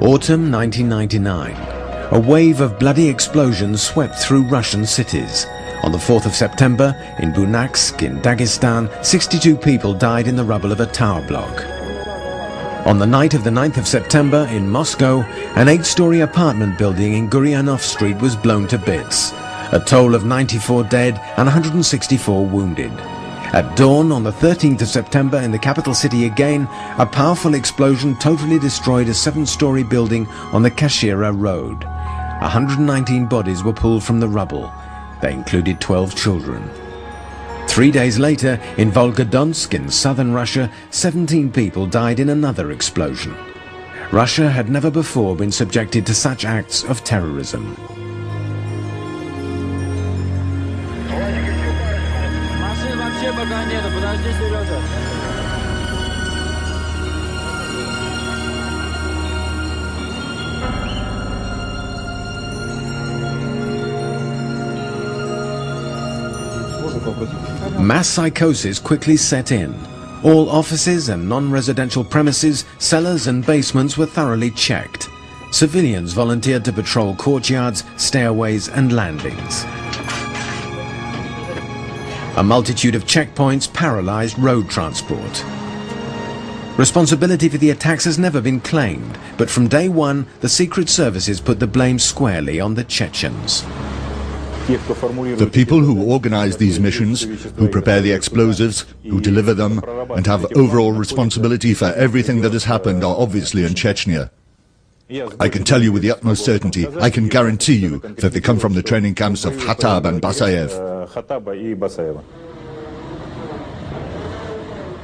Autumn 1999. A wave of bloody explosions swept through Russian cities. On the 4th of September, in Bunaksk, in Dagestan, 62 people died in the rubble of a tower block. On the night of the 9th of September, in Moscow, an 8-story apartment building in Guryanov Street was blown to bits. A toll of 94 dead and 164 wounded. At dawn on the 13th of September in the capital city again, a powerful explosion totally destroyed a 7-story building on the Kashira Road. 119 bodies were pulled from the rubble. They included 12 children. 3 days later, in Volgodonsk in southern Russia, 17 people died in another explosion. Russia had never before been subjected to such acts of terrorism. Mass psychosis quickly set in. All offices and non-residential premises, cellars and basements were thoroughly checked. Civilians volunteered to patrol courtyards, stairways and landings. A multitude of checkpoints paralyzed road transport. Responsibility for the attacks has never been claimed, but from day one, the secret services put the blame squarely on the Chechens. The people who organize these missions, who prepare the explosives, who deliver them, and have overall responsibility for everything that has happened are obviously in Chechnya. I can tell you with the utmost certainty, I can guarantee you that they come from the training camps of Khatab and Basayev.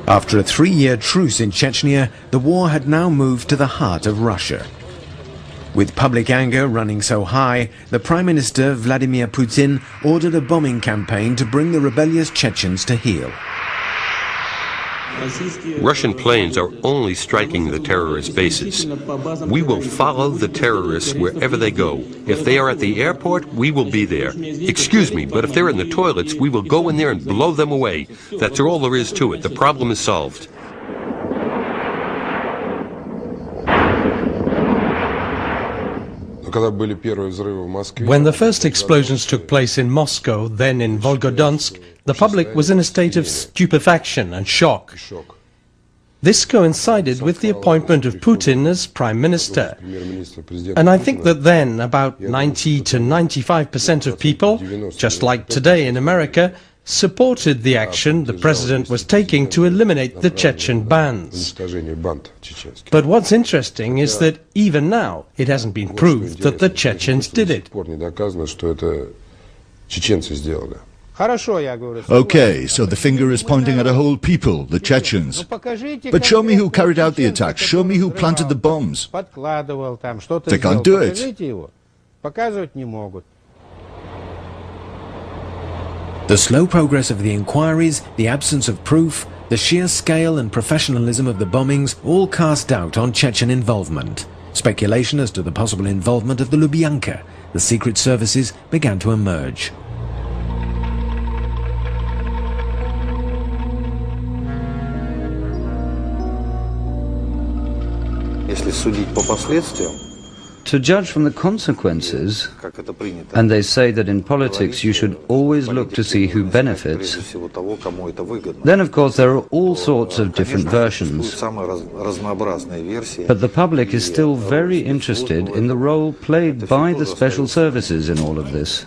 After a 3-year truce in Chechnya, the war had now moved to the heart of Russia. With public anger running so high, the Prime Minister Vladimir Putin ordered a bombing campaign to bring the rebellious Chechens to heel. Russian planes are only striking the terrorist bases. We will follow the terrorists wherever they go. If they are at the airport, we will be there. Excuse me, but if they're in the toilets, we will go in there and blow them away. That's all there is to it. The problem is solved. When the first explosions took place in Moscow, then in Volgodonsk, the public was in a state of stupefaction and shock. This coincided with the appointment of Putin as Prime Minister. And I think that then about 90 to 95% of people, just like today in America, supported the action the president was taking to eliminate the Chechen bands. But what's interesting is that even now it hasn't been proved that the Chechens did it. Okay, so the finger is pointing at a whole people, the Chechens. But show me who carried out the attacks, show me who planted the bombs. They can't do it. The slow progress of the inquiries, the absence of proof, the sheer scale and professionalism of the bombings all cast doubt on Chechen involvement. Speculation as to the possible involvement of the Lubyanka, the secret services, began to emerge. To judge from the consequences, and they say that in politics you should always look to see who benefits, then of course there are all sorts of different versions. But the public is still very interested in the role played by the special services in all of this.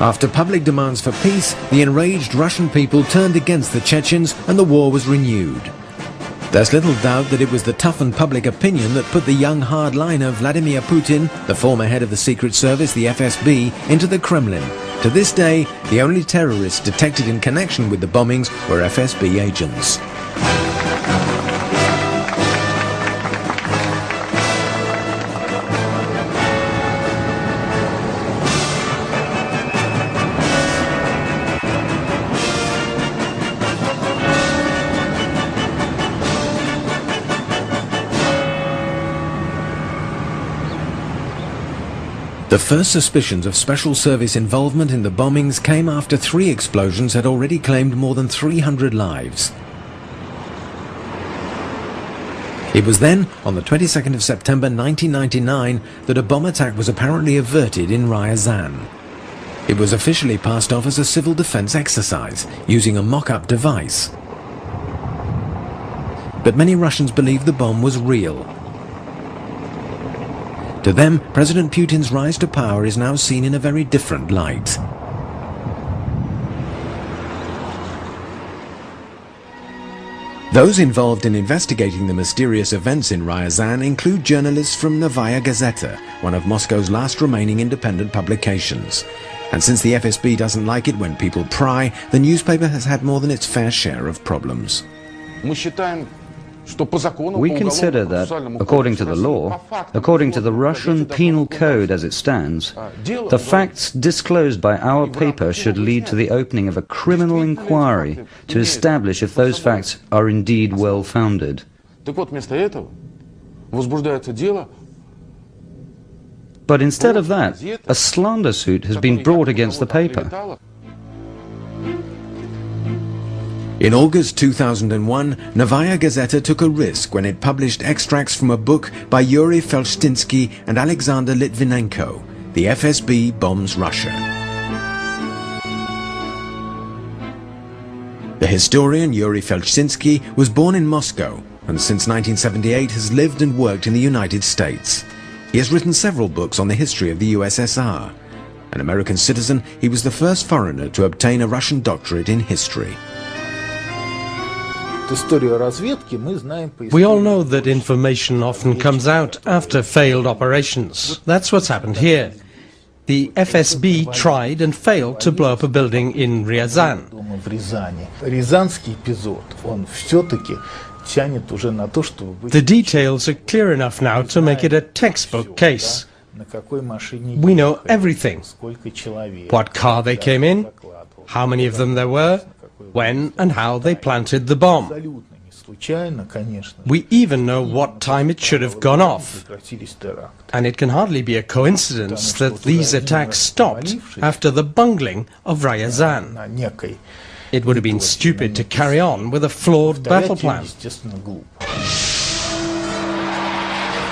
After public demands for peace, the enraged Russian people turned against the Chechens and the war was renewed. There's little doubt that it was the toughened public opinion that put the young hardliner Vladimir Putin, the former head of the Secret Service, the FSB, into the Kremlin. To this day, the only terrorists detected in connection with the bombings were FSB agents. The first suspicions of special service involvement in the bombings came after 3 explosions had already claimed more than 300 lives. It was then, on the 22nd of September 1999, that a bomb attack was apparently averted in Ryazan. It was officially passed off as a civil defense exercise, using a mock-up device. But many Russians believed the bomb was real. To them, President Putin's rise to power is now seen in a very different light. Those involved in investigating the mysterious events in Ryazan include journalists from Novaya Gazeta, one of Moscow's last remaining independent publications. And since the FSB doesn't like it when people pry, the newspaper has had more than its fair share of problems. We consider that, according to the law, according to the Russian penal code as it stands, the facts disclosed by our paper should lead to the opening of a criminal inquiry to establish if those facts are indeed well-founded. But instead of that, a slander suit has been brought against the paper. In August 2001, Novaya Gazeta took a risk when it published extracts from a book by Yuri Felshtinsky and Alexander Litvinenko, The FSB Bombs Russia. The historian Yuri Felshtinsky was born in Moscow and since 1978 has lived and worked in the United States. He has written several books on the history of the USSR. An American citizen, he was the first foreigner to obtain a Russian doctorate in history. We all know that information often comes out after failed operations. That's what's happened here. The FSB tried and failed to blow up a building in Ryazan. The details are clear enough now to make it a textbook case. We know everything. What car they came in, how many of them there were, when and how they planted the bomb. We even know what time it should have gone off. And it can hardly be a coincidence that these attacks stopped after the bungling of Ryazan. It would have been stupid to carry on with a flawed battle plan.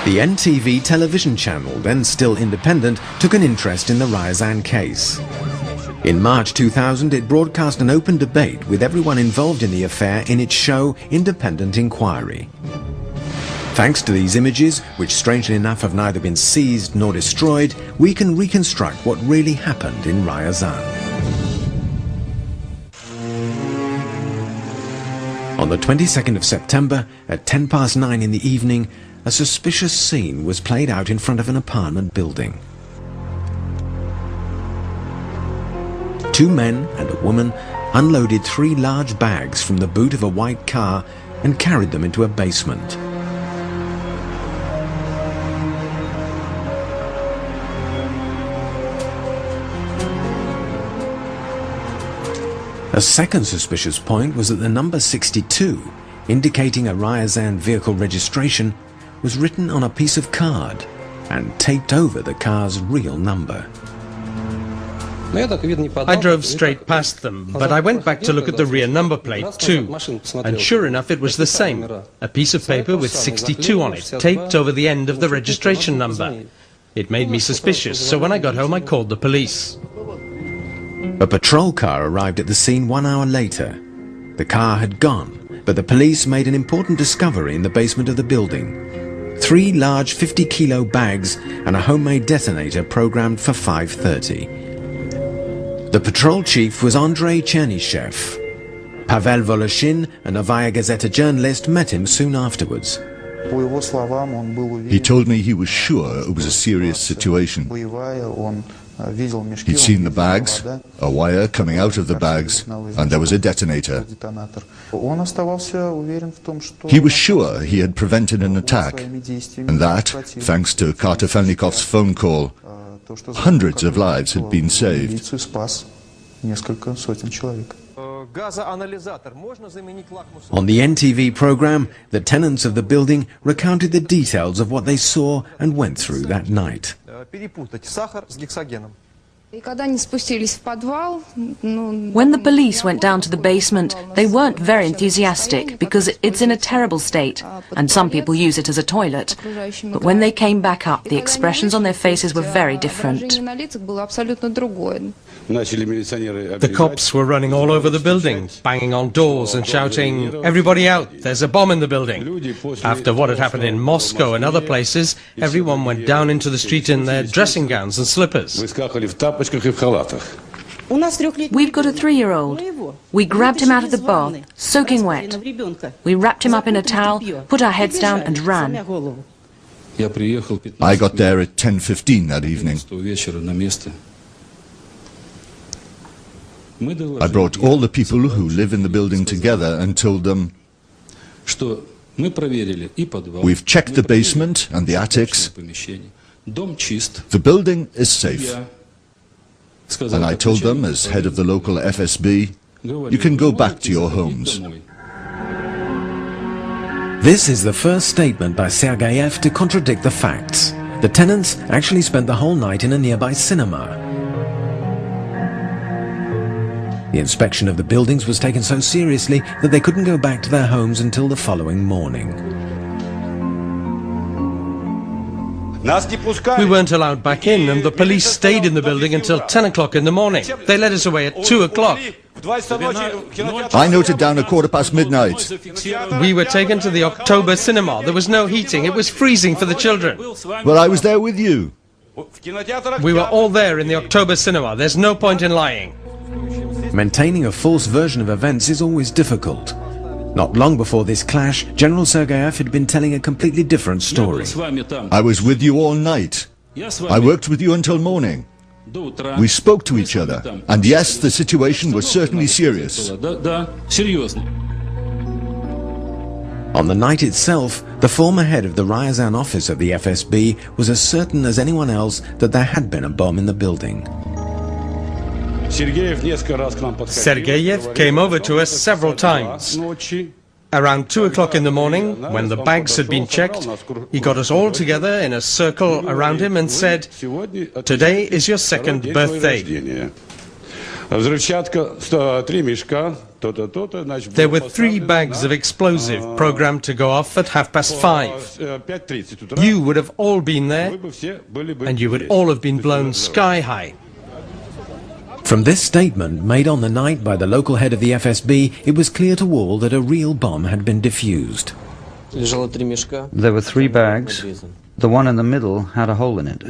The NTV television channel, then still independent, took an interest in the Ryazan case. In March 2000, it broadcast an open debate with everyone involved in the affair in its show Independent Inquiry. Thanks to these images, which strangely enough have neither been seized nor destroyed, we can reconstruct what really happened in Ryazan. On the 22nd of September, at 9:10 in the evening, a suspicious scene was played out in front of an apartment building. Two men and a woman unloaded 3 large bags from the boot of a white car and carried them into a basement. A second suspicious point was that the number 62, indicating a Ryazan vehicle registration, was written on a piece of card and taped over the car's real number. I drove straight past them, but I went back to look at the rear number plate too, and sure enough it was the same, a piece of paper with 62 on it, taped over the end of the registration number. It made me suspicious, so when I got home I called the police. A patrol car arrived at the scene 1 hour later. The car had gone, but the police made an important discovery in the basement of the building. 3 large 50-kilo bags and a homemade detonator programmed for 5:30. The patrol chief was Andrei Chernyshev. Pavel Voloshin, a Novaya Gazeta journalist, met him soon afterwards. He told me he was sure it was a serious situation. He'd seen the bags, a wire coming out of the bags, and there was a detonator. He was sure he had prevented an attack, and that, thanks to Kartofelnikov's phone call, hundreds of lives had been saved. On the NTV program, the tenants of the building recounted the details of what they saw and went through that night. When the police went down to the basement, they weren't very enthusiastic because it's in a terrible state and some people use it as a toilet. But when they came back up, the expressions on their faces were very different. The cops were running all over the building, banging on doors and shouting, "Everybody out, there's a bomb in the building." After what had happened in Moscow and other places, everyone went down into the street in their dressing gowns and slippers. We've got a 3-year-old. We grabbed him out of the bath, soaking wet. We wrapped him up in a towel, put our heads down and ran. I got there at 10:15 that evening. I brought all the people who live in the building together and told them, "We've checked the basement and the attics. The building is safe." And I told them, as head of the local FSB, "You can go back to your homes." This is the first statement by Sergeyev to contradict the facts. The tenants actually spent the whole night in a nearby cinema. The inspection of the buildings was taken so seriously that they couldn't go back to their homes until the following morning. We weren't allowed back in, and the police stayed in the building until 10 o'clock in the morning. They let us away at 2 o'clock. I noted down 1:15 midnight. We were taken to the October cinema. There was no heating. It was freezing for the children. Well, I was there with you. We were all there in the October cinema. There's no point in lying. Maintaining a false version of events is always difficult. Not long before this clash, General Sergeyev had been telling a completely different story. I was with you all night. I worked with you until morning. We spoke to each other, and yes, the situation was certainly serious. On the night itself, the former head of the Ryazan office of the FSB was as certain as anyone else that there had been a bomb in the building. Sergeyev came over to us several times. Around 2 o'clock in the morning, when the bags had been checked, he got us all together in a circle around him and said, "Today is your second birthday." There were 3 bags of explosive programmed to go off at 5:30. You would have all been there, and you would all have been blown sky high. From this statement made on the night by the local head of the FSB, it was clear to all that a real bomb had been defused. There were 3 bags. The one in the middle had a hole in it.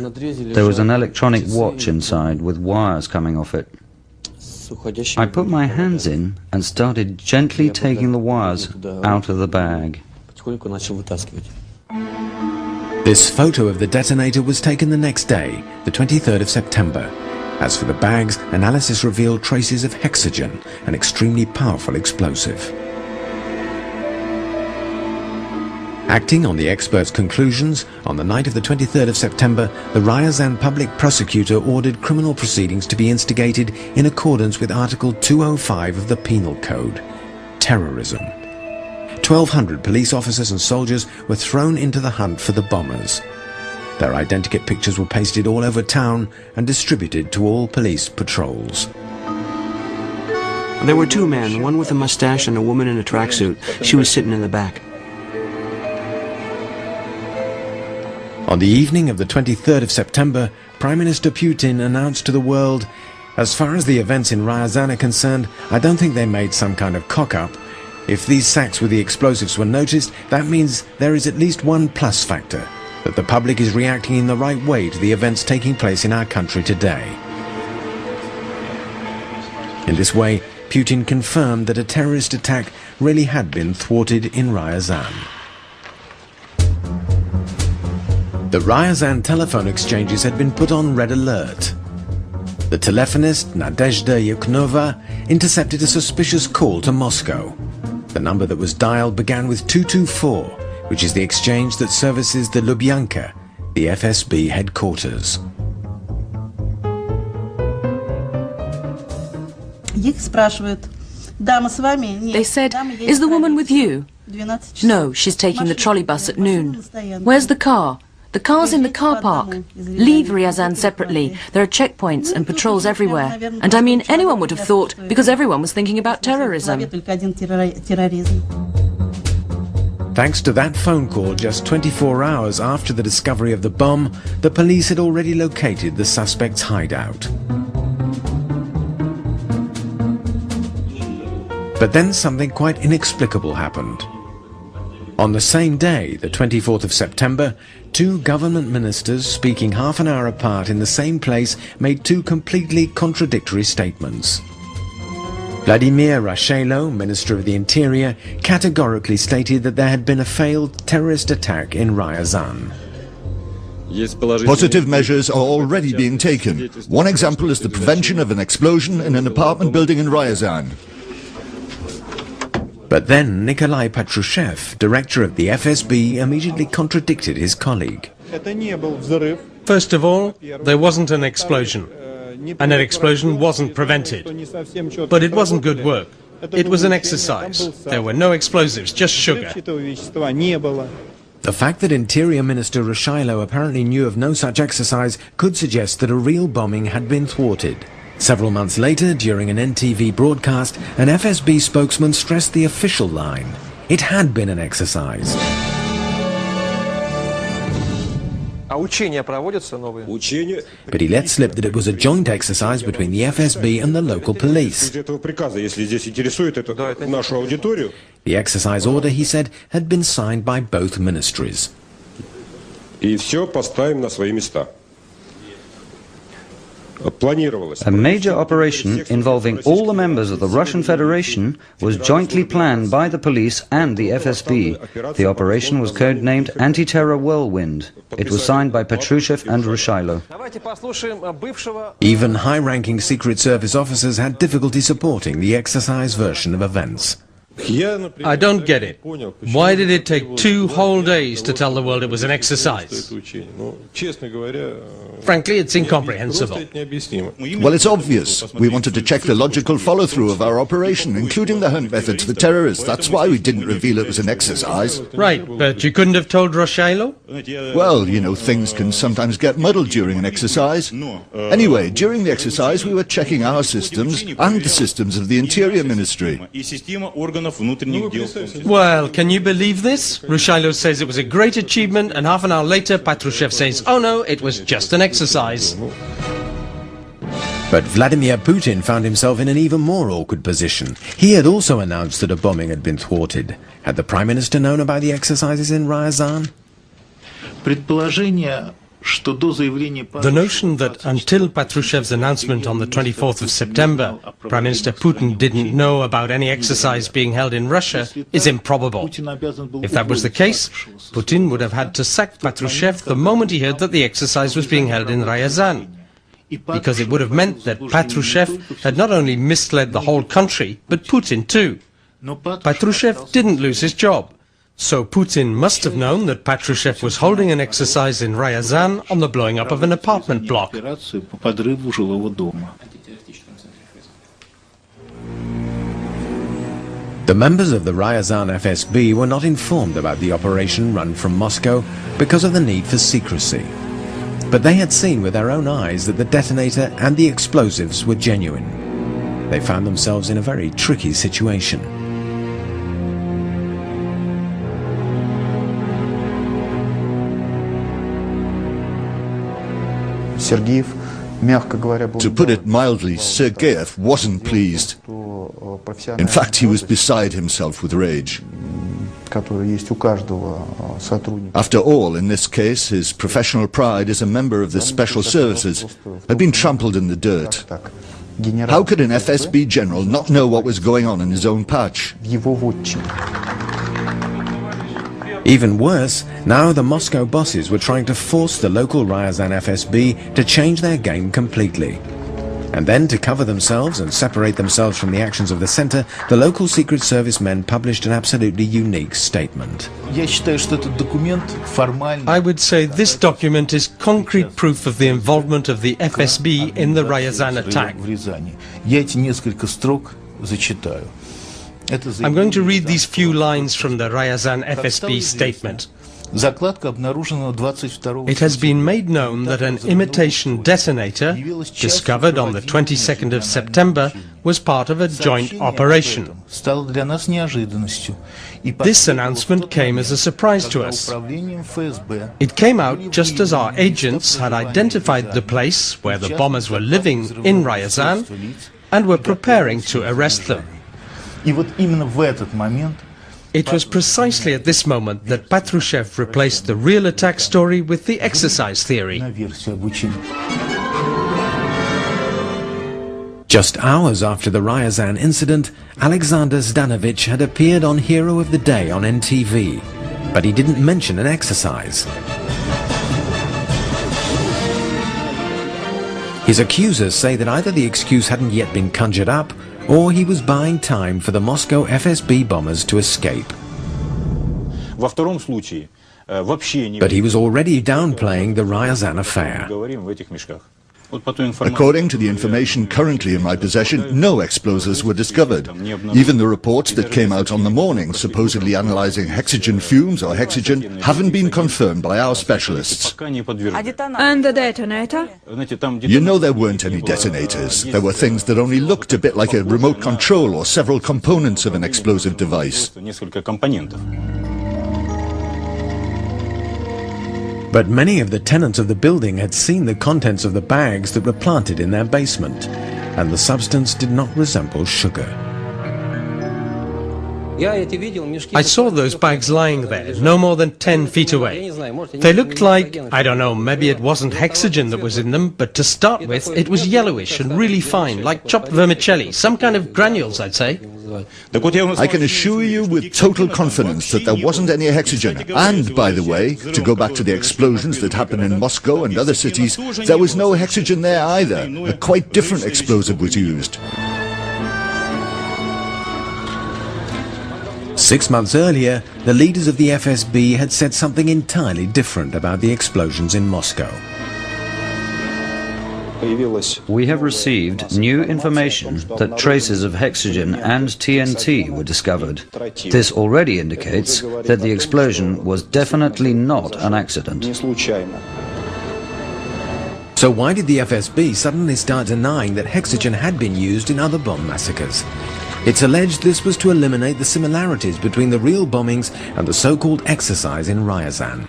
There was an electronic watch inside with wires coming off it. I put my hands in and started gently taking the wires out of the bag. This photo of the detonator was taken the next day, the 23rd of September. As for the bags, analysis revealed traces of hexogen, an extremely powerful explosive. Acting on the experts' conclusions, on the night of the 23rd of September, the Ryazan public prosecutor ordered criminal proceedings to be instigated in accordance with Article 205 of the Penal Code, terrorism. 1,200 police officers and soldiers were thrown into the hunt for the bombers. Their identikit pictures were pasted all over town and distributed to all police patrols. There were 2 men, one with a mustache and a woman in a tracksuit. She was sitting in the back. On the evening of the 23rd of September, Prime Minister Putin announced to the world, "As far as the events in Ryazan are concerned, I don't think they made some kind of cock-up. If these sacks with the explosives were noticed, that means there is at least one plus factor, that the public is reacting in the right way to the events taking place in our country today." In this way, Putin confirmed that a terrorist attack really had been thwarted in Ryazan. The Ryazan telephone exchanges had been put on red alert. The telephonist, Nadezhda Yuknova, intercepted a suspicious call to Moscow. The number that was dialed began with 224, which is the exchange that services the Lubyanka, the FSB headquarters. They said, "Is the woman with you?" "No, she's taking the trolley bus at noon." "Where's the car?" The cars in the car park. Leave Ryazan separately. There are checkpoints and patrols everywhere. And I mean, anyone would have thought, because everyone was thinking about terrorism. Thanks to that phone call just 24 hours after the discovery of the bomb, the police had already located the suspect's hideout. But then something quite inexplicable happened. On the same day, the 24th of September, two government ministers speaking half an hour apart in the same place made two completely contradictory statements. Vladimir Rashelo, Minister of the Interior, categorically stated that there had been a failed terrorist attack in Ryazan. Positive measures are already being taken. One example is the prevention of an explosion in an apartment building in Ryazan. But then Nikolai Patrushev, director of the FSB, immediately contradicted his colleague. First of all, there wasn't an explosion, and an explosion wasn't prevented. But it wasn't good work. It was an exercise. There were no explosives, just sugar. The fact that Interior Minister Rashilo apparently knew of no such exercise could suggest that a real bombing had been thwarted. Several months later, during an NTV broadcast, an FSB spokesman stressed the official line. It had been an exercise. But he let slip that it was a joint exercise between the FSB and the local police. The exercise order, he said, had been signed by both ministries. A major operation involving all the members of the Russian Federation was jointly planned by the police and the FSB. The operation was codenamed Anti-Terror Whirlwind. It was signed by Patrushev and Rashilo. Even high-ranking Secret Service officers had difficulty supporting the exercise version of events. I don't get it. Why did it take 2 whole days to tell the world it was an exercise? Frankly, it's incomprehensible. Well, it's obvious. We wanted to check the logical follow-through of our operation, including the hunt methods for terrorists. That's why we didn't reveal it was an exercise. Right, but you couldn't have told Rashilo? Well, you know, things can sometimes get muddled during an exercise. Anyway, during the exercise, we were checking our systems and the systems of the Interior Ministry. Well, can you believe this? Rashilo says it was a great achievement, and half an hour later, Patrushev says, oh no, it was just an exercise. But Vladimir Putin found himself in an even more awkward position. He had also announced that a bombing had been thwarted. Had the Prime Minister known about the exercises in Ryazan? The notion that until Patrushev's announcement on the 24th of September, Prime Minister Putin didn't know about any exercise being held in Russia is improbable. If that was the case, Putin would have had to sack Patrushev the moment he heard that the exercise was being held in Ryazan, because it would have meant that Patrushev had not only misled the whole country, but Putin too. Patrushev didn't lose his job. So Putin must have known that Patrushev was holding an exercise in Ryazan on the blowing up of an apartment block. The members of the Ryazan FSB were not informed about the operation run from Moscow because of the need for secrecy. But they had seen with their own eyes that the detonator and the explosives were genuine. They found themselves in a very tricky situation. To put it mildly, Sergeyev wasn't pleased. In fact, he was beside himself with rage. After all, in this case, his professional pride as a member of the special services had been trampled in the dirt. How could an FSB general not know what was going on in his own patch? Even worse, now the Moscow bosses were trying to force the local Ryazan FSB to change their game completely. And then, to cover themselves and separate themselves from the actions of the center, the local Secret Service men published an absolutely unique statement. I would say this document is concrete proof of the involvement of the FSB in the Ryazan attack. I'm going to read these few lines from the Ryazan FSB statement. It has been made known that an imitation detonator, discovered on the 22nd of September, was part of a joint operation. This announcement came as a surprise to us. It came out just as our agents had identified the place where the bombers were living in Ryazan and were preparing to arrest them. It was precisely at this moment that Patrushev replaced the real attack story with the exercise theory. Just hours after the Ryazan incident, Alexander Zdanovich had appeared on Hero of the Day on NTV, but he didn't mention an exercise. His accusers say that either the excuse hadn't yet been conjured up, or he was buying time for the Moscow FSB bombers to escape. But he was already downplaying the Ryazan affair. According to the information currently in my possession, no explosives were discovered. Even the reports that came out on the morning, supposedly analyzing hexogen fumes or hexogen, haven't been confirmed by our specialists. And the detonator? You know, there weren't any detonators. There were things that only looked a bit like a remote control or several components of an explosive device. But many of the tenants of the building had seen the contents of the bags that were planted in their basement, and the substance did not resemble sugar. I saw those bags lying there, no more than 10 feet away. They looked like, I don't know, maybe it wasn't hexogen that was in them, but to start with, it was yellowish and really fine, like chopped vermicelli, some kind of granules, I'd say. I can assure you with total confidence that there wasn't any hexogen. And, by the way, to go back to the explosions that happened in Moscow and other cities, there was no hexogen there either. A quite different explosive was used. 6 months earlier, the leaders of the FSB had said something entirely different about the explosions in Moscow. We have received new information that traces of hexogen and TNT were discovered. This already indicates that the explosion was definitely not an accident. So why did the FSB suddenly start denying that hexogen had been used in other bomb massacres? It's alleged this was to eliminate the similarities between the real bombings and the so-called exercise in Ryazan.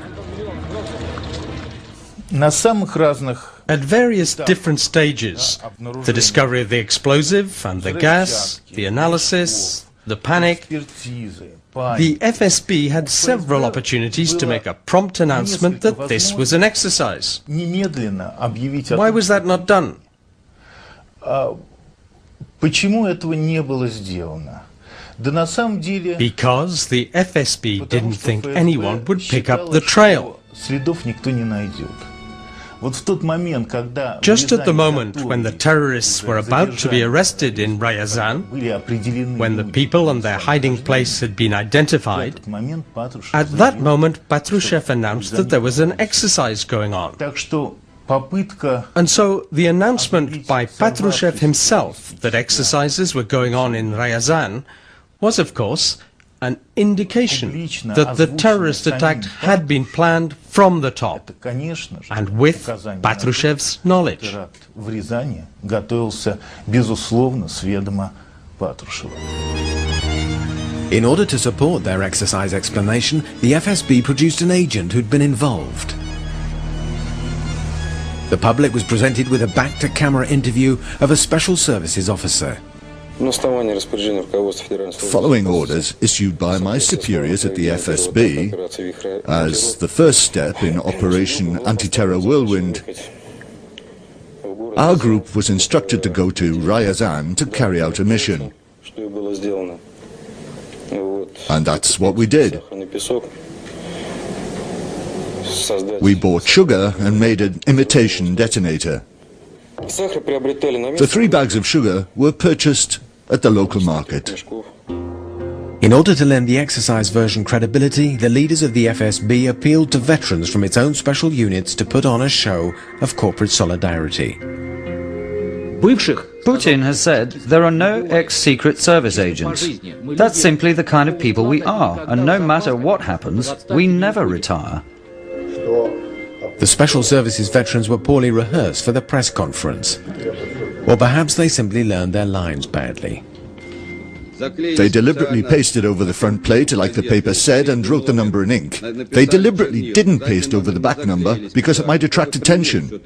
At various different stages, the discovery of the explosive and the gas, the analysis, the panic, the FSB had several opportunities to make a prompt announcement that this was an exercise. Why was that not done? Because the FSB didn't think anyone would pick up the trail. Just at the moment when the terrorists were about to be arrested in Ryazan, when the people and their hiding place had been identified, at that moment Patrushev announced that there was an exercise going on. And so the announcement by Patrushev himself that exercises were going on in Ryazan was, of course, an indication that the terrorist attack had been planned from the top, and with Patrushev's knowledge. In order to support their exercise explanation, the FSB produced an agent who'd been involved. The public was presented with a back-to-camera interview of a special services officer. Following orders issued by my superiors at the FSB, as the first step in Operation Anti-Terror Whirlwind, our group was instructed to go to Ryazan to carry out a mission. And that's what we did. We bought sugar and made an imitation detonator. The 3 bags of sugar were purchased at the local market. In order to lend the exercise version credibility, the leaders of the FSB appealed to veterans from its own special units to put on a show of corporate solidarity. Putin has said there are no ex-secret service agents. That's simply the kind of people we are, and no matter what happens, we never retire. The Special Services veterans were poorly rehearsed for the press conference. Or perhaps they simply learned their lines badly. They deliberately pasted over the front plate like the paper said and wrote the number in ink. They deliberately didn't paste over the back number because it might attract attention.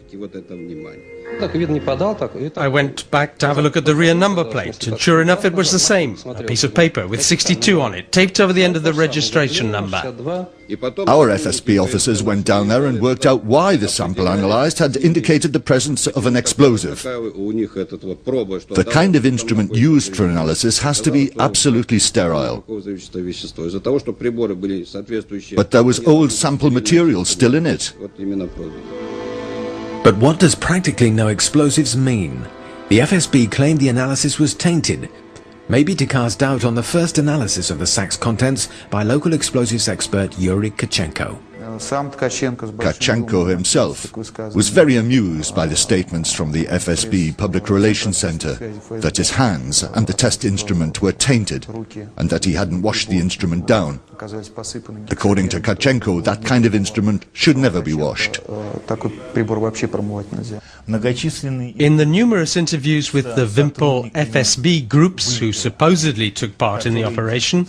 I went back to have a look at the rear number plate, and sure enough it was the same. A piece of paper with 62 on it, taped over the end of the registration number. Our FSB officers went down there and worked out why the sample analysed had indicated the presence of an explosive. The kind of instrument used for analysis has to be absolutely sterile. But there was old sample material still in it. But what does practically no explosives mean? The FSB claimed the analysis was tainted, maybe to cast doubt on the first analysis of the sack's contents by local explosives expert Yuri Tkachenko. Tkachenko himself was very amused by the statements from the FSB Public Relations Center that his hands and the test instrument were tainted and that he hadn't washed the instrument down. According to Tkachenko, that kind of instrument should never be washed. In the numerous interviews with the Wimpel FSB groups who supposedly took part in the operation,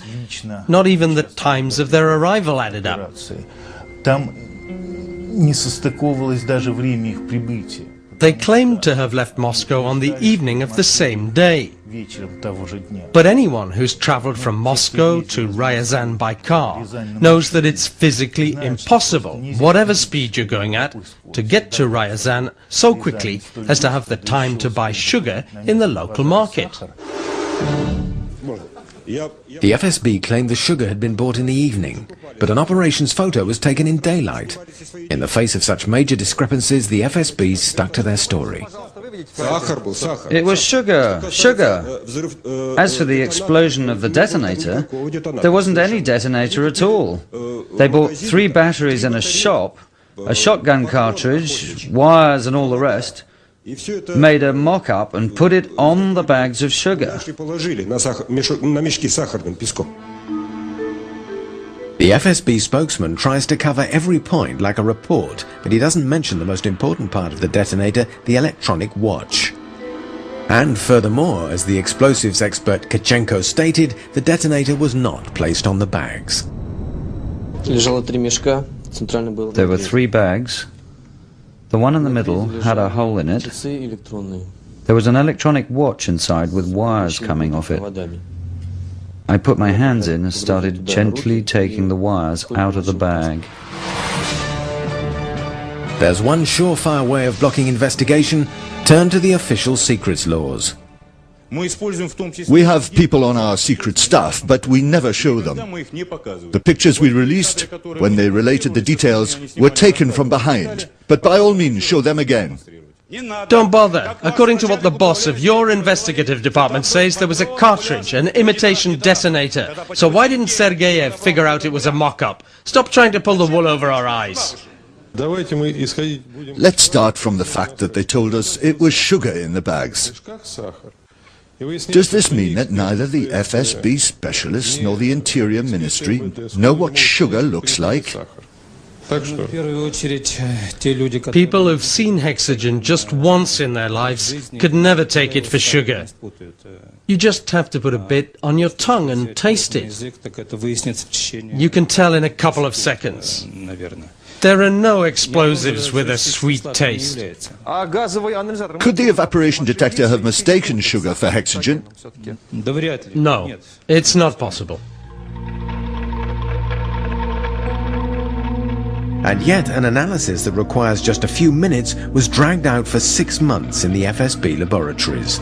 not even the times of their arrival added up. They claimed to have left Moscow on the evening of the same day. But anyone who's traveled from Moscow to Ryazan by car knows that it's physically impossible, whatever speed you're going at, to get to Ryazan so quickly as to have the time to buy sugar in the local market. The FSB claimed the sugar had been bought in the evening, but an operations photo was taken in daylight. In the face of such major discrepancies, the FSB stuck to their story. It was sugar, sugar. As for the explosion of the detonator, there wasn't any detonator at all. They bought 3 batteries in a shop, a shotgun cartridge, wires and all the rest, made a mock-up and put it on the bags of sugar. The FSB spokesman tries to cover every point like a report, but he doesn't mention the most important part of the detonator, the electronic watch. And furthermore, as the explosives expert Tkachenko stated, the detonator was not placed on the bags. There were 3 bags. The one in the middle had a hole in it. There was an electronic watch inside with wires coming off it. I put my hands in and started gently taking the wires out of the bag. There's one surefire way of blocking investigation: turn to the official secrets laws. We have people on our secret staff, but we never show them. The pictures we released, when they related the details, were taken from behind. But by all means, show them again. Don't bother. According to what the boss of your investigative department says, there was a cartridge, an imitation detonator. So why didn't Sergeyev figure out it was a mock-up? Stop trying to pull the wool over our eyes. Let's start from the fact that they told us it was sugar in the bags. Does this mean that neither the FSB specialists nor the Interior Ministry know what sugar looks like? People who've seen hexogen just once in their lives could never take it for sugar. You just have to put a bit on your tongue and taste it. You can tell in a couple of seconds. There are no explosives with a sweet taste. Could the evaporation detector have mistaken sugar for hexogen? No, it's not possible. And yet an analysis that requires just a few minutes was dragged out for 6 months in the FSB laboratories.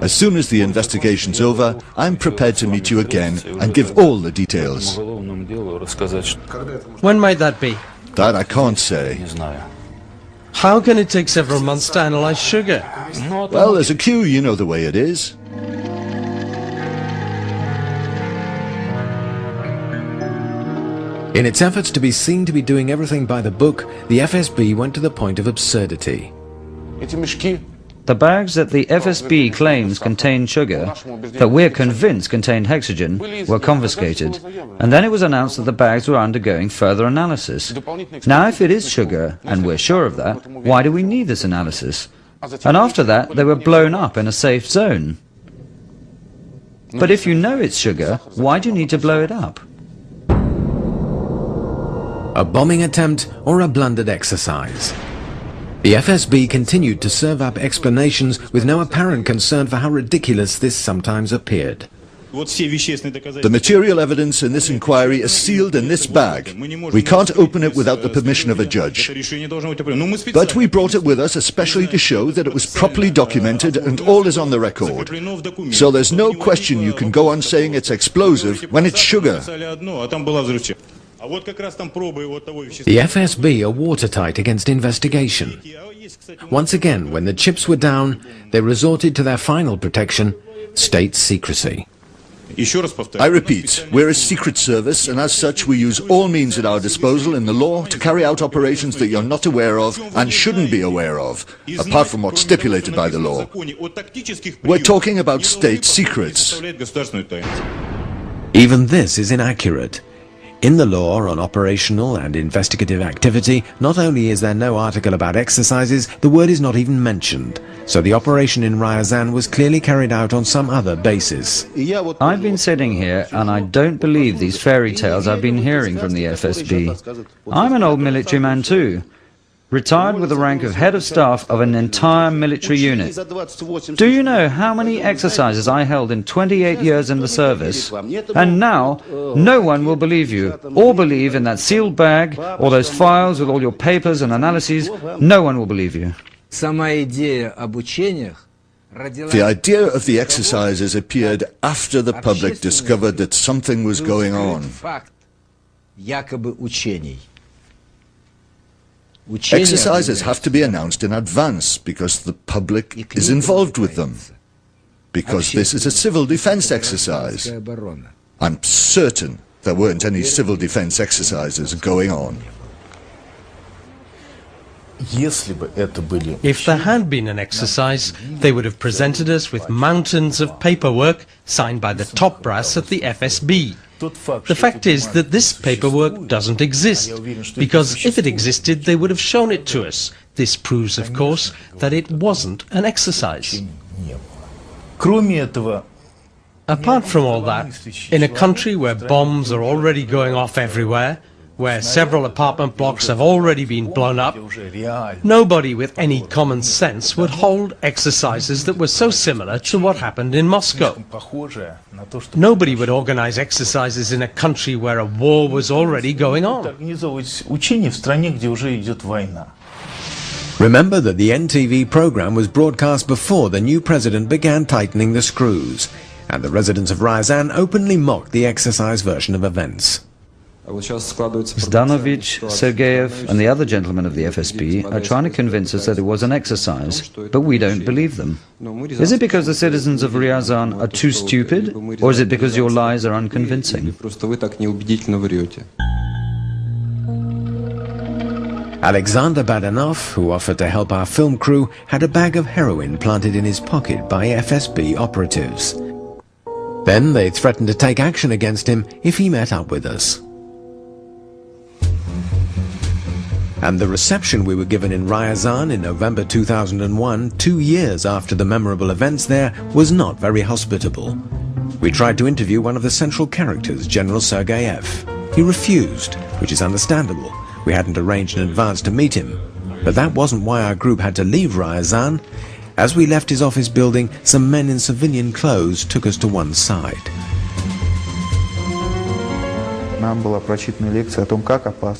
As soon as the investigation's over, I'm prepared to meet you again and give all the details. When might that be? That I can't say. How can it take several months to analyze sugar? Well, there's a queue, you know the way it is. In its efforts to be seen to be doing everything by the book, the FSB went to the point of absurdity. The bags that the FSB claims contain sugar, that we're convinced contained hexogen, were confiscated, and then it was announced that the bags were undergoing further analysis. Now, if it is sugar, and we're sure of that, why do we need this analysis? And after that, they were blown up in a safe zone. But if you know it's sugar, why do you need to blow it up? A bombing attempt or a blundered exercise? The FSB continued to serve up explanations with no apparent concern for how ridiculous this sometimes appeared. The material evidence in this inquiry is sealed in this bag. We can't open it without the permission of a judge. But we brought it with us especially to show that it was properly documented and all is on the record. So there's no question you can go on saying it's explosive when it's sugar. The FSB are watertight against investigation. Once again, when the chips were down, they resorted to their final protection, state secrecy. I repeat, we're a secret service, and as such we use all means at our disposal in the law to carry out operations that you're not aware of and shouldn't be aware of, apart from what's stipulated by the law. We're talking about state secrets. Even this is inaccurate. In the law on operational and investigative activity, not only is there no article about exercises, the word is not even mentioned. So the operation in Ryazan was clearly carried out on some other basis. I've been sitting here and I don't believe these fairy tales I've been hearing from the FSB. I'm an old military man too, retired with the rank of head of staff of an entire military unit. Do you know how many exercises I held in 28 years in the service? And now, no one will believe you, or believe in that sealed bag, or those files with all your papers and analyses. No one will believe you. The idea of the exercises appeared after the public discovered that something was going on. Exercises have to be announced in advance because the public is involved with them. Because this is a civil defense exercise. I'm certain there weren't any civil defense exercises going on. If there had been an exercise, they would have presented us with mountains of paperwork signed by the top brass at the FSB. The fact is that this paperwork doesn't exist, because if it existed, they would have shown it to us. This proves, of course, that it wasn't an exercise. Apart from all that, in a country where bombs are already going off everywhere, where several apartment blocks have already been blown up, nobody with any common sense would hold exercises that were so similar to what happened in Moscow. Nobody would organize exercises in a country where a war was already going on. Remember that the NTV program was broadcast before the new president began tightening the screws, and the residents of Ryazan openly mocked the exercise version of events. Zdanovich, Sergeyev and the other gentlemen of the FSB are trying to convince us that it was an exercise, but we don't believe them. Is it because the citizens of Ryazan are too stupid, or is it because your lies are unconvincing? Alexander Badanov, who offered to help our film crew, had a bag of heroin planted in his pocket by FSB operatives. Then they threatened to take action against him if he met up with us. And the reception we were given in Ryazan in November 2001, 2 years after the memorable events there, was not very hospitable. We tried to interview one of the central characters, General Sergeyev. He refused, which is understandable. We hadn't arranged in advance to meet him. But that wasn't why our group had to leave Ryazan. As we left his office building, some men in civilian clothes took us to one side.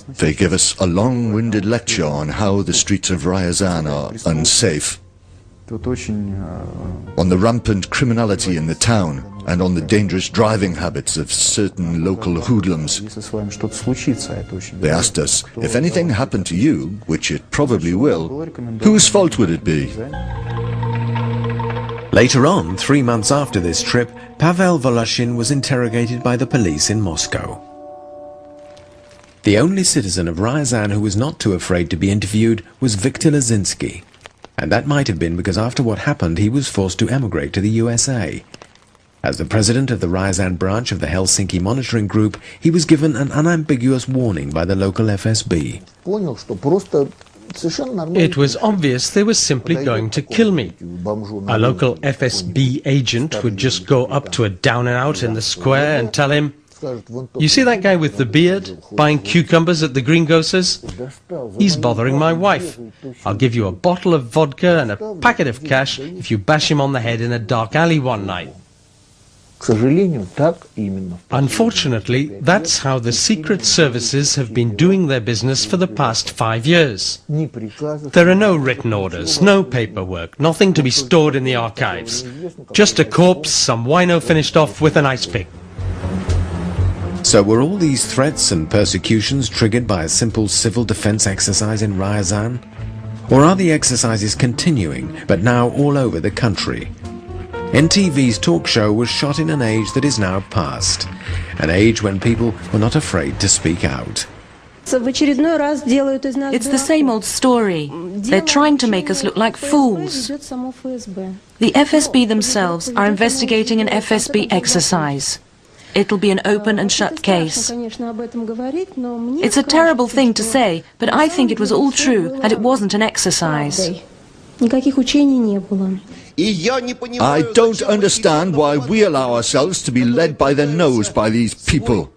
They give us a long-winded lecture on how the streets of Ryazan are unsafe, on the rampant criminality in the town, and on the dangerous driving habits of certain local hoodlums. They asked us, if anything happened to you, which it probably will, whose fault would it be? Later on, 3 months after this trip, Pavel Voloshin was interrogated by the police in Moscow. The only citizen of Ryazan who was not too afraid to be interviewed was Viktor Lazinsky. And that might have been because after what happened he was forced to emigrate to the USA. As the president of the Ryazan branch of the Helsinki monitoring group, he was given an unambiguous warning by the local FSB. It was obvious they were simply going to kill me. A local FSB agent would just go up to a down-and-out in the square and tell him, "You see that guy with the beard, buying cucumbers at the greengrocers? He's bothering my wife. I'll give you a bottle of vodka and a packet of cash if you bash him on the head in a dark alley one night." Unfortunately, that's how the secret services have been doing their business for the past 5 years. There are no written orders, no paperwork, nothing to be stored in the archives. Just a corpse some wino finished off with an ice pick. So were all these threats and persecutions triggered by a simple civil defense exercise in Ryazan? Or are the exercises continuing, but now all over the country? NTV's talk show was shot in an age that is now past, an age when people were not afraid to speak out. It's the same old story. They're trying to make us look like fools. The FSB themselves are investigating an FSB exercise. It'll be an open and shut case. It's a terrible thing to say, but I think it was all true and it wasn't an exercise. I don't understand why we allow ourselves to be led by the nose by these people.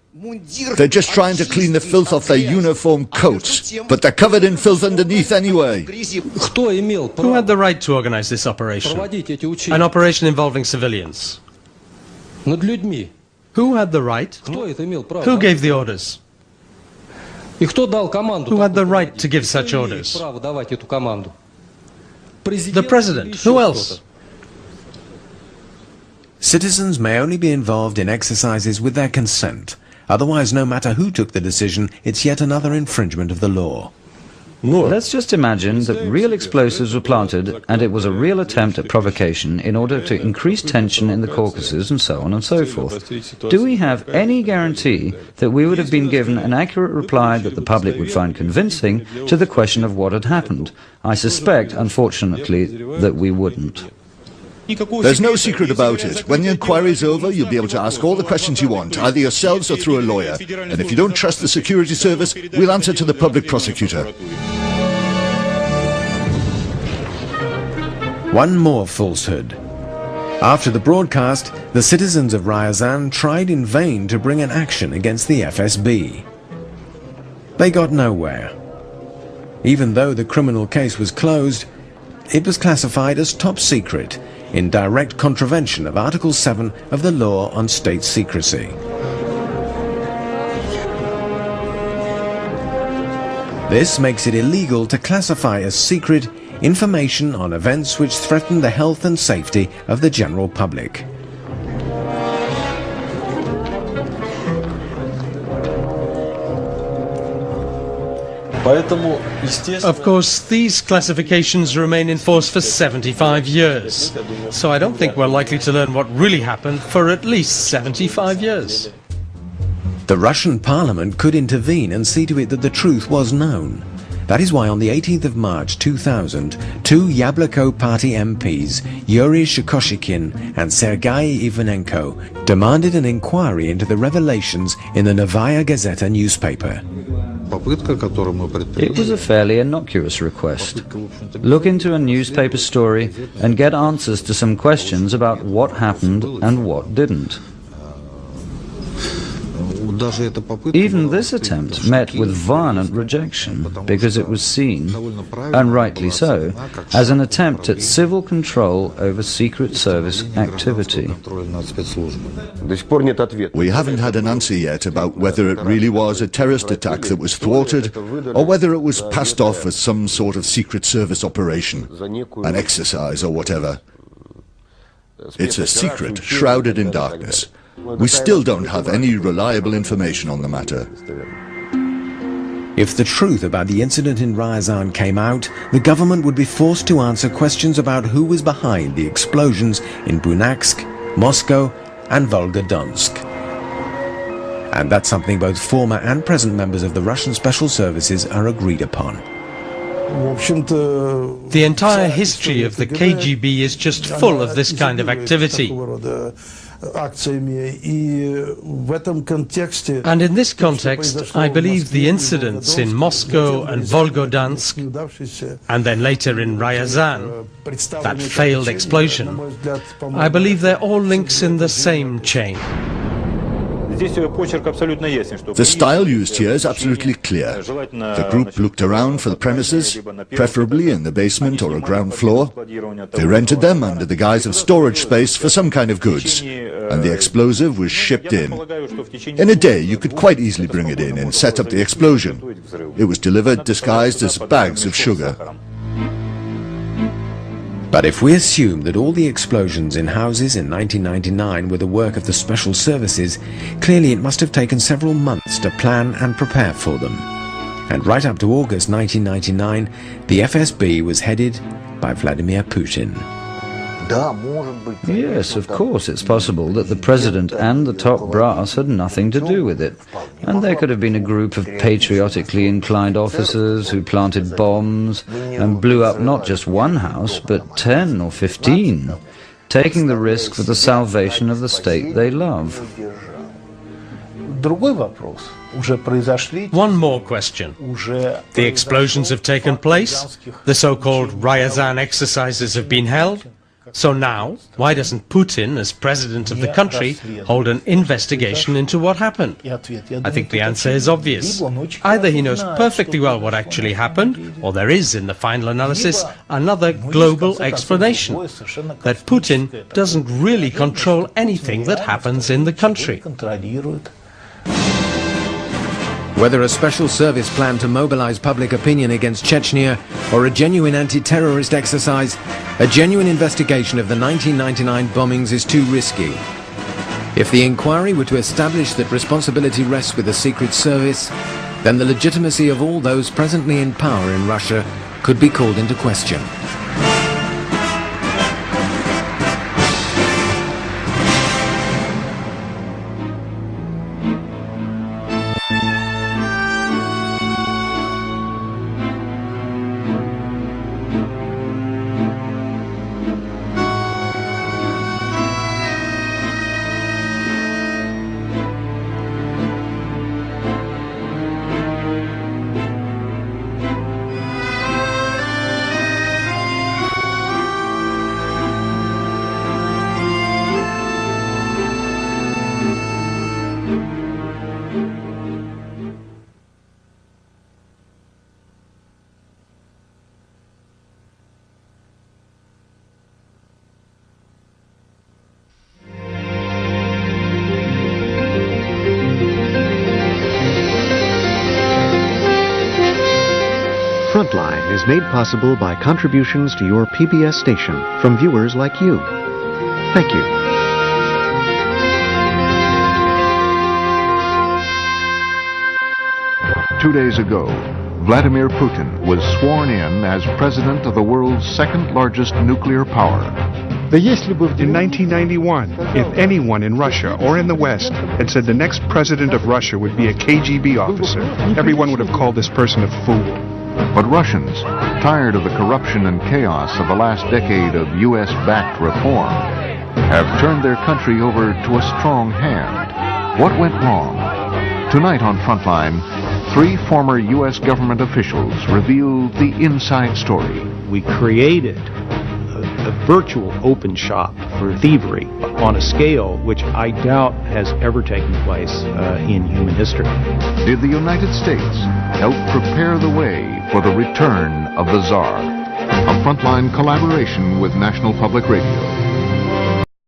They're just trying to clean the filth off their uniform coats, but they're covered in filth underneath anyway. Who had the right to organize this operation? An operation involving civilians. Who had the right? Who gave the orders? Who had the right to give such orders? The president. Who else? Citizens may only be involved in exercises with their consent. Otherwise, no matter who took the decision, it's yet another infringement of the law. Let's just imagine that real explosives were planted and it was a real attempt at provocation in order to increase tension in the Caucasus and so on and so forth. Do we have any guarantee that we would have been given an accurate reply that the public would find convincing to the question of what had happened? I suspect, unfortunately, that we wouldn't. There's no secret about it. When the inquiry's over, you'll be able to ask all the questions you want, either yourselves or through a lawyer. And if you don't trust the security service, we'll answer to the public prosecutor. One more falsehood. After the broadcast, the citizens of Ryazan tried in vain to bring an action against the FSB. They got nowhere. Even though the criminal case was closed, it was classified as top secret, in direct contravention of Article 7 of the Law on State Secrecy. This makes it illegal to classify as secret information on events which threaten the health and safety of the general public. Of course, these classifications remain in force for 75 years. So I don't think we're likely to learn what really happened for at least 75 years. The Russian parliament could intervene and see to it that the truth was known. That is why on the 18th of March 2000, two Yabloko party MPs, Yuri Shikoshikin and Sergei Ivanenko, demanded an inquiry into the revelations in the Novaya Gazeta newspaper. It was a fairly innocuous request. Look into a newspaper story and get answers to some questions about what happened and what didn't. Even this attempt met with violent rejection because it was seen, and rightly so, as an attempt at civil control over Secret Service activity. We haven't had an answer yet about whether it really was a terrorist attack that was thwarted or whether it was passed off as some sort of Secret Service operation, an exercise or whatever. It's a secret shrouded in darkness. We still don't have any reliable information on the matter. If the truth about the incident in Ryazan came out, the government would be forced to answer questions about who was behind the explosions in Bunask, Moscow and Volgodonsk. And that's something both former and present members of the Russian special services are agreed upon. The entire history of the KGB is just full of this kind of activity. And in this context, I believe the incidents in Moscow and Volgodonsk, and then later in Ryazan, that failed explosion, I believe they're all links in the same chain. The style used here is absolutely clear. The group looked around for the premises, preferably in the basement or a ground floor. They rented them under the guise of storage space for some kind of goods, and the explosive was shipped in. In a day, you could quite easily bring it in and set up the explosion. It was delivered disguised as bags of sugar. But if we assume that all the explosions in houses in 1999 were the work of the special services, clearly it must have taken several months to plan and prepare for them. And right up to August 1999, the FSB was headed by Vladimir Putin. Yes, of course, it's possible that the president and the top brass had nothing to do with it. And there could have been a group of patriotically inclined officers who planted bombs and blew up not just one house, but 10 or 15, taking the risk for the salvation of the state they love. One more question. The explosions have taken place, the so-called Ryazan exercises have been held. So now, why doesn't Putin, as president of the country, hold an investigation into what happened? I think the answer is obvious. Either he knows perfectly well what actually happened, or there is, in the final analysis, another global explanation, that Putin doesn't really control anything that happens in the country. Whether a special service plan to mobilize public opinion against Chechnya or a genuine anti-terrorist exercise, a genuine investigation of the 1999 bombings is too risky. If the inquiry were to establish that responsibility rests with the Secret Service, then the legitimacy of all those presently in power in Russia could be called into question. Frontline is made possible by contributions to your PBS station from viewers like you. Thank you. Two days ago, Vladimir Putin was sworn in as president of the world's second-largest nuclear power. In 1991, if anyone in Russia or in the West had said the next president of Russia would be a KGB officer, everyone would have called this person a fool. But Russians, tired of the corruption and chaos of the last decade of U.S.-backed reform, have turned their country over to a strong hand. What went wrong? Tonight on Frontline, 3 former U.S. government officials reveal the inside story. We created a virtual open shop for thievery on a scale which I doubt has ever taken place in human history. Did the United States help prepare the way for the return of the Tsar? A Frontline collaboration with National Public Radio.